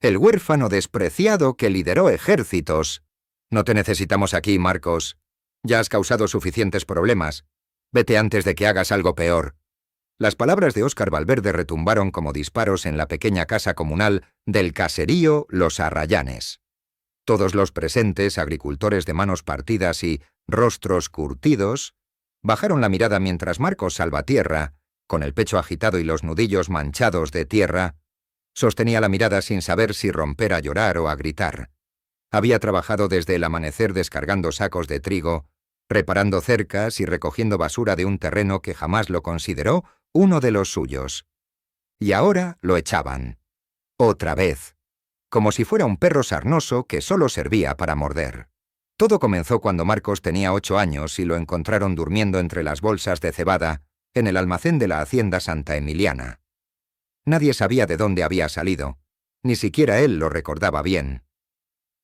el huérfano despreciado que lideró ejércitos. No te necesitamos aquí, Marcos. Ya has causado suficientes problemas. Vete antes de que hagas algo peor. Las palabras de Óscar Valverde retumbaron como disparos en la pequeña casa comunal del caserío Los Arrayanes. Todos los presentes, agricultores de manos partidas y rostros curtidos, bajaron la mirada mientras Marcos Salvatierra, con el pecho agitado y los nudillos manchados de tierra, sostenía la mirada sin saber si romper a llorar o a gritar. Había trabajado desde el amanecer descargando sacos de trigo, reparando cercas y recogiendo basura de un terreno que jamás lo consideró uno de los suyos. Y ahora lo echaban. Otra vez. Como si fuera un perro sarnoso que solo servía para morder. Todo comenzó cuando Marcos tenía 8 años y lo encontraron durmiendo entre las bolsas de cebada en el almacén de la hacienda Santa Emiliana. Nadie sabía de dónde había salido, ni siquiera él lo recordaba bien.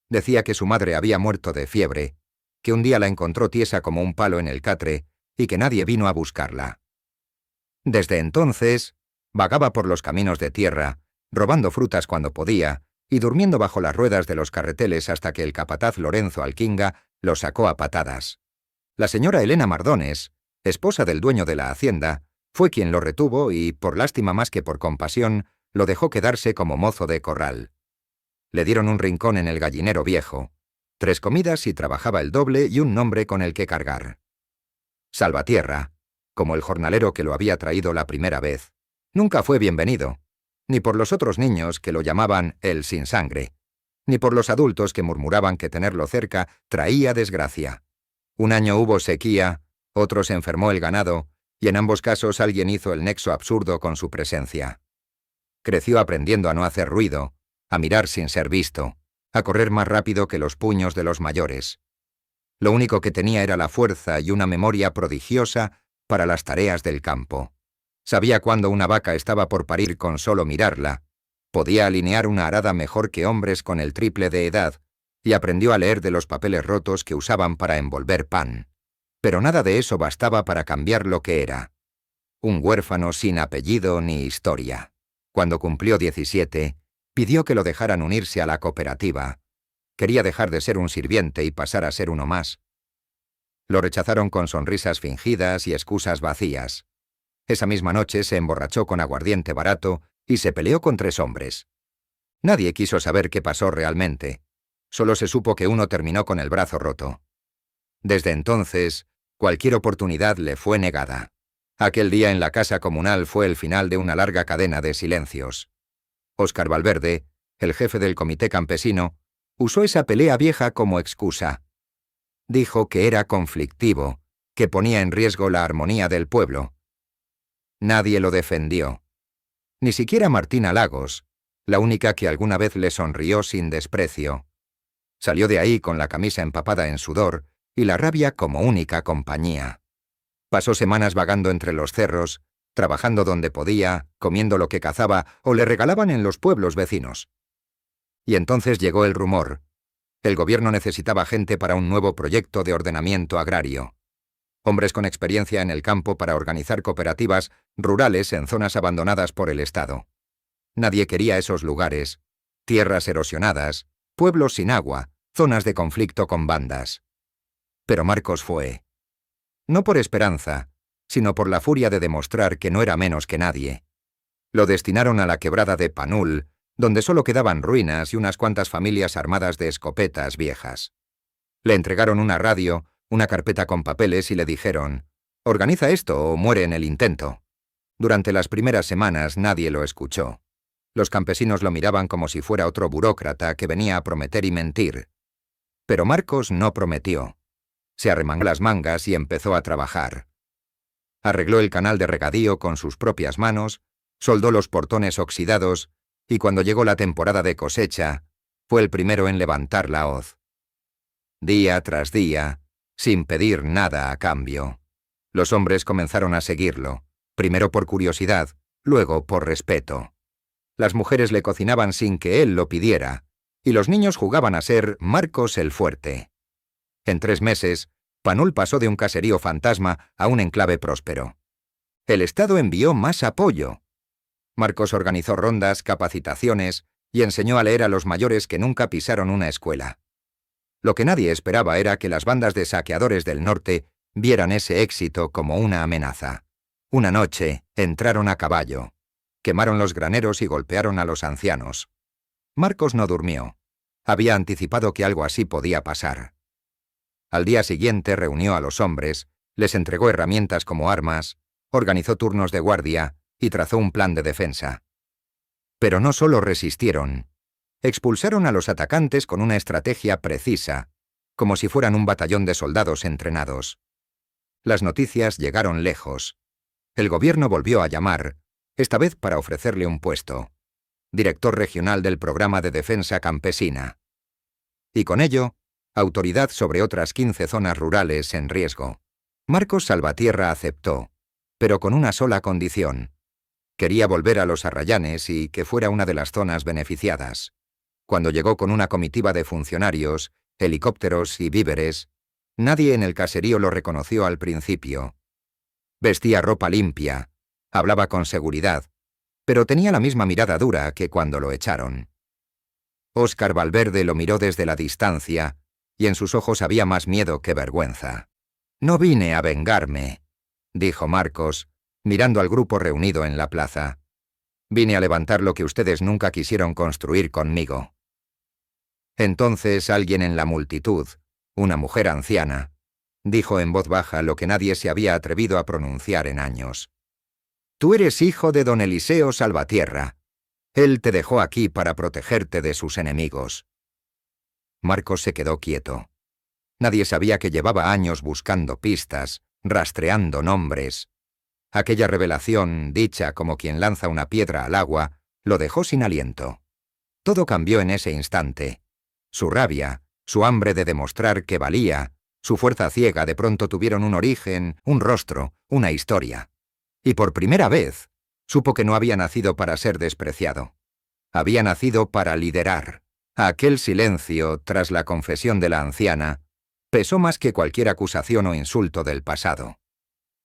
Decía que su madre había muerto de fiebre, que un día la encontró tiesa como un palo en el catre y que nadie vino a buscarla. Desde entonces, vagaba por los caminos de tierra, robando frutas cuando podía y durmiendo bajo las ruedas de los carreteles hasta que el capataz Lorenzo Alquinga lo sacó a patadas. La señora Elena Mardones, esposa del dueño de la hacienda, fue quien lo retuvo y, por lástima más que por compasión, lo dejó quedarse como mozo de corral. Le dieron un rincón en el gallinero viejo, 3 comidas y trabajaba el doble y un nombre con el que cargar. Salvatierra, como el jornalero que lo había traído la primera vez, nunca fue bienvenido, ni por los otros niños que lo llamaban el sin sangre, ni por los adultos que murmuraban que tenerlo cerca traía desgracia. Un año hubo sequía, otro se enfermó el ganado, y en ambos casos alguien hizo el nexo absurdo con su presencia. Creció aprendiendo a no hacer ruido, a mirar sin ser visto, a correr más rápido que los puños de los mayores. Lo único que tenía era la fuerza y una memoria prodigiosa para las tareas del campo. Sabía cuándo una vaca estaba por parir con solo mirarla, podía alinear una arada mejor que hombres con el triple de edad, y aprendió a leer de los papeles rotos que usaban para envolver pan. Pero nada de eso bastaba para cambiar lo que era. Un huérfano sin apellido ni historia. Cuando cumplió 17, pidió que lo dejaran unirse a la cooperativa. Quería dejar de ser un sirviente y pasar a ser uno más. Lo rechazaron con sonrisas fingidas y excusas vacías. Esa misma noche se emborrachó con aguardiente barato y se peleó con 3 hombres. Nadie quiso saber qué pasó realmente. Solo se supo que uno terminó con el brazo roto. Desde entonces, cualquier oportunidad le fue negada. Aquel día en la casa comunal fue el final de una larga cadena de silencios. Óscar Valverde, el jefe del comité campesino, usó esa pelea vieja como excusa. Dijo que era conflictivo, que ponía en riesgo la armonía del pueblo. Nadie lo defendió. Ni siquiera Martina Lagos, la única que alguna vez le sonrió sin desprecio. Salió de ahí con la camisa empapada en sudor y la rabia como única compañía. Pasó semanas vagando entre los cerros, trabajando donde podía, comiendo lo que cazaba o le regalaban en los pueblos vecinos. Y entonces llegó el rumor. El gobierno necesitaba gente para un nuevo proyecto de ordenamiento agrario. Hombres con experiencia en el campo para organizar cooperativas rurales en zonas abandonadas por el Estado. Nadie quería esos lugares, tierras erosionadas, pueblos sin agua, zonas de conflicto con bandas. Pero Marcos fue. No por esperanza, sino por la furia de demostrar que no era menos que nadie. Lo destinaron a la quebrada de Panul, donde solo quedaban ruinas y unas cuantas familias armadas de escopetas viejas. Le entregaron una radio, una carpeta con papeles y le dijeron: «Organiza esto o muere en el intento». Durante las primeras semanas nadie lo escuchó. Los campesinos lo miraban como si fuera otro burócrata que venía a prometer y mentir. Pero Marcos no prometió. Se arremangó las mangas y empezó a trabajar. Arregló el canal de regadío con sus propias manos, soldó los portones oxidados y cuando llegó la temporada de cosecha, fue el primero en levantar la hoz. Día tras día, sin pedir nada a cambio. Los hombres comenzaron a seguirlo, primero por curiosidad, luego por respeto. Las mujeres le cocinaban sin que él lo pidiera, y los niños jugaban a ser Marcos el Fuerte. En 3 meses, Panul pasó de un caserío fantasma a un enclave próspero. El Estado envió más apoyo. Marcos organizó rondas, capacitaciones, y enseñó a leer a los mayores que nunca pisaron una escuela. Lo que nadie esperaba era que las bandas de saqueadores del norte vieran ese éxito como una amenaza. Una noche, entraron a caballo, quemaron los graneros y golpearon a los ancianos. Marcos no durmió. Había anticipado que algo así podía pasar. Al día siguiente reunió a los hombres, les entregó herramientas como armas, organizó turnos de guardia y trazó un plan de defensa. Pero no solo resistieron. Expulsaron a los atacantes con una estrategia precisa, como si fueran un batallón de soldados entrenados. Las noticias llegaron lejos. El gobierno volvió a llamar, esta vez para ofrecerle un puesto. Director regional del Programa de Defensa Campesina. Y con ello, autoridad sobre otras 15 zonas rurales en riesgo. Marcos Salvatierra aceptó, pero con una sola condición. Quería volver a los Arrayanes y que fuera una de las zonas beneficiadas. Cuando llegó con una comitiva de funcionarios, helicópteros y víveres, nadie en el caserío lo reconoció al principio. Vestía ropa limpia, hablaba con seguridad, pero tenía la misma mirada dura que cuando lo echaron. Óscar Valverde lo miró desde la distancia, y en sus ojos había más miedo que vergüenza. «No vine a vengarme», dijo Marcos, mirando al grupo reunido en la plaza. «Vine a levantar lo que ustedes nunca quisieron construir conmigo». Entonces alguien en la multitud, una mujer anciana, dijo en voz baja lo que nadie se había atrevido a pronunciar en años. «Tú eres hijo de don Eliseo Salvatierra. Él te dejó aquí para protegerte de sus enemigos». Marcos se quedó quieto. Nadie sabía que llevaba años buscando pistas, rastreando nombres. Aquella revelación, dicha como quien lanza una piedra al agua, lo dejó sin aliento. Todo cambió en ese instante. Su rabia, su hambre de demostrar que valía, su fuerza ciega de pronto tuvieron un origen, un rostro, una historia. Y por primera vez, supo que no había nacido para ser despreciado. Había nacido para liderar. Aquel silencio, tras la confesión de la anciana, pesó más que cualquier acusación o insulto del pasado.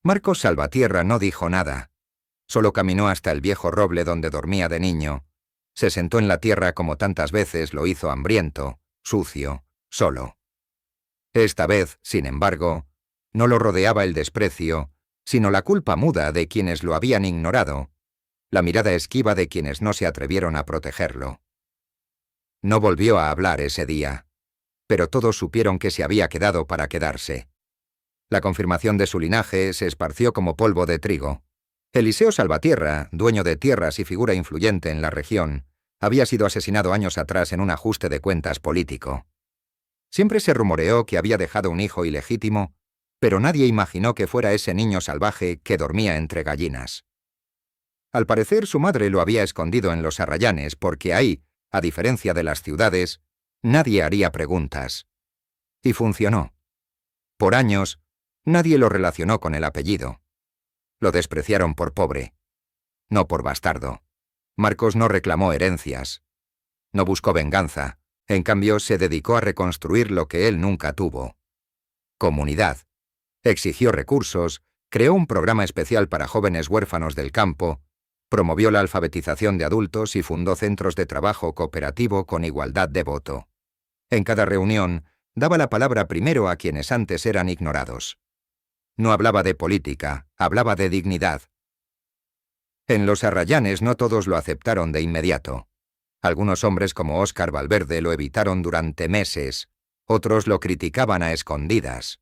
Marcos Salvatierra no dijo nada. Solo caminó hasta el viejo roble donde dormía de niño. Se sentó en la tierra como tantas veces lo hizo hambriento, sucio, solo. Esta vez, sin embargo, no lo rodeaba el desprecio, sino la culpa muda de quienes lo habían ignorado, la mirada esquiva de quienes no se atrevieron a protegerlo. No volvió a hablar ese día, pero todos supieron que se había quedado para quedarse. La confirmación de su linaje se esparció como polvo de trigo. Eliseo Salvatierra, dueño de tierras y figura influyente en la región, había sido asesinado años atrás en un ajuste de cuentas político. Siempre se rumoreó que había dejado un hijo ilegítimo, pero nadie imaginó que fuera ese niño salvaje que dormía entre gallinas. Al parecer su madre lo había escondido en los Arrayanes porque ahí, a diferencia de las ciudades, nadie haría preguntas. Y funcionó. Por años, nadie lo relacionó con el apellido. Lo despreciaron por pobre, no por bastardo. Marcos no reclamó herencias. No buscó venganza. En cambio, se dedicó a reconstruir lo que él nunca tuvo. Comunidad. Exigió recursos, creó un programa especial para jóvenes huérfanos del campo, promovió la alfabetización de adultos y fundó centros de trabajo cooperativo con igualdad de voto. En cada reunión, daba la palabra primero a quienes antes eran ignorados. No hablaba de política, hablaba de dignidad. En los Arrayanes no todos lo aceptaron de inmediato. Algunos hombres como Óscar Valverde lo evitaron durante meses, otros lo criticaban a escondidas.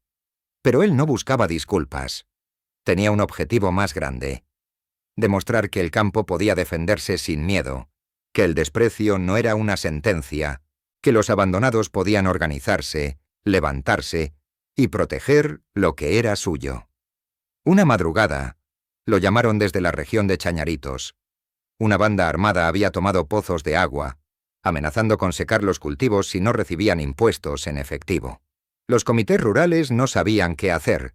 Pero él no buscaba disculpas. Tenía un objetivo más grande: demostrar que el campo podía defenderse sin miedo, que el desprecio no era una sentencia, que los abandonados podían organizarse, levantarse y proteger lo que era suyo. Una madrugada, lo llamaron desde la región de Chañaritos. Una banda armada había tomado pozos de agua, amenazando con secar los cultivos si no recibían impuestos en efectivo. Los comités rurales no sabían qué hacer.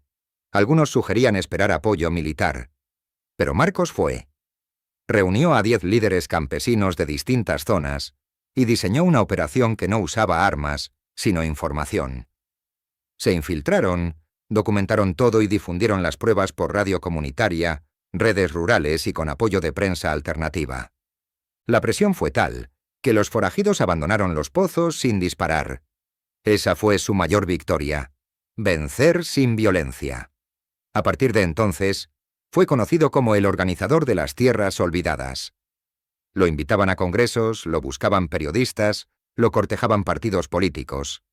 Algunos sugerían esperar apoyo militar. Pero Marcos fue. Reunió a 10 líderes campesinos de distintas zonas y diseñó una operación que no usaba armas, sino información. Se infiltraron, documentaron todo y difundieron las pruebas por radio comunitaria, redes rurales y con apoyo de prensa alternativa. La presión fue tal que los forajidos abandonaron los pozos sin disparar. Esa fue su mayor victoria: vencer sin violencia. A partir de entonces, fue conocido como el organizador de las tierras olvidadas. Lo invitaban a congresos, lo buscaban periodistas, lo cortejaban partidos políticos.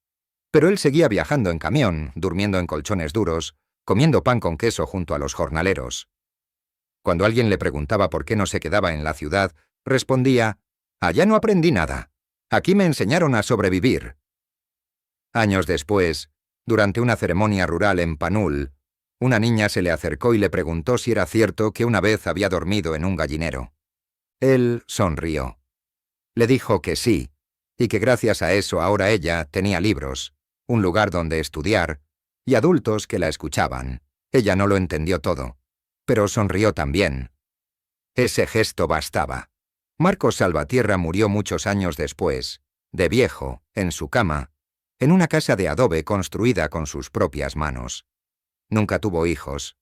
Pero él seguía viajando en camión, durmiendo en colchones duros, comiendo pan con queso junto a los jornaleros. Cuando alguien le preguntaba por qué no se quedaba en la ciudad, respondía: «Allá no aprendí nada. Aquí me enseñaron a sobrevivir». Años después, durante una ceremonia rural en Panul, una niña se le acercó y le preguntó si era cierto que una vez había dormido en un gallinero. Él sonrió. Le dijo que sí, y que gracias a eso ahora ella tenía libros, un lugar donde estudiar, y adultos que la escuchaban. Ella no lo entendió todo, pero sonrió también. Ese gesto bastaba. Marcos Salvatierra murió muchos años después, de viejo, en su cama, en una casa de adobe construida con sus propias manos. Nunca tuvo hijos,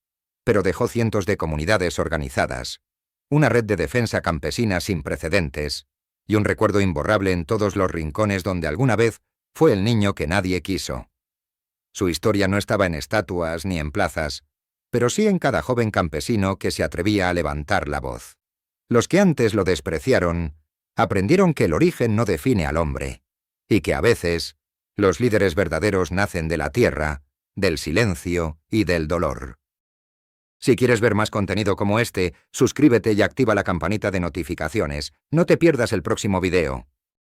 pero dejó cientos de comunidades organizadas, una red de defensa campesina sin precedentes, y un recuerdo imborrable en todos los rincones donde alguna vez fue el niño que nadie quiso. Su historia no estaba en estatuas ni en plazas, pero sí en cada joven campesino que se atrevía a levantar la voz. Los que antes lo despreciaron, aprendieron que el origen no define al hombre, y que a veces los líderes verdaderos nacen de la tierra, del silencio y del dolor. Si quieres ver más contenido como este, suscríbete y activa la campanita de notificaciones. No te pierdas el próximo video.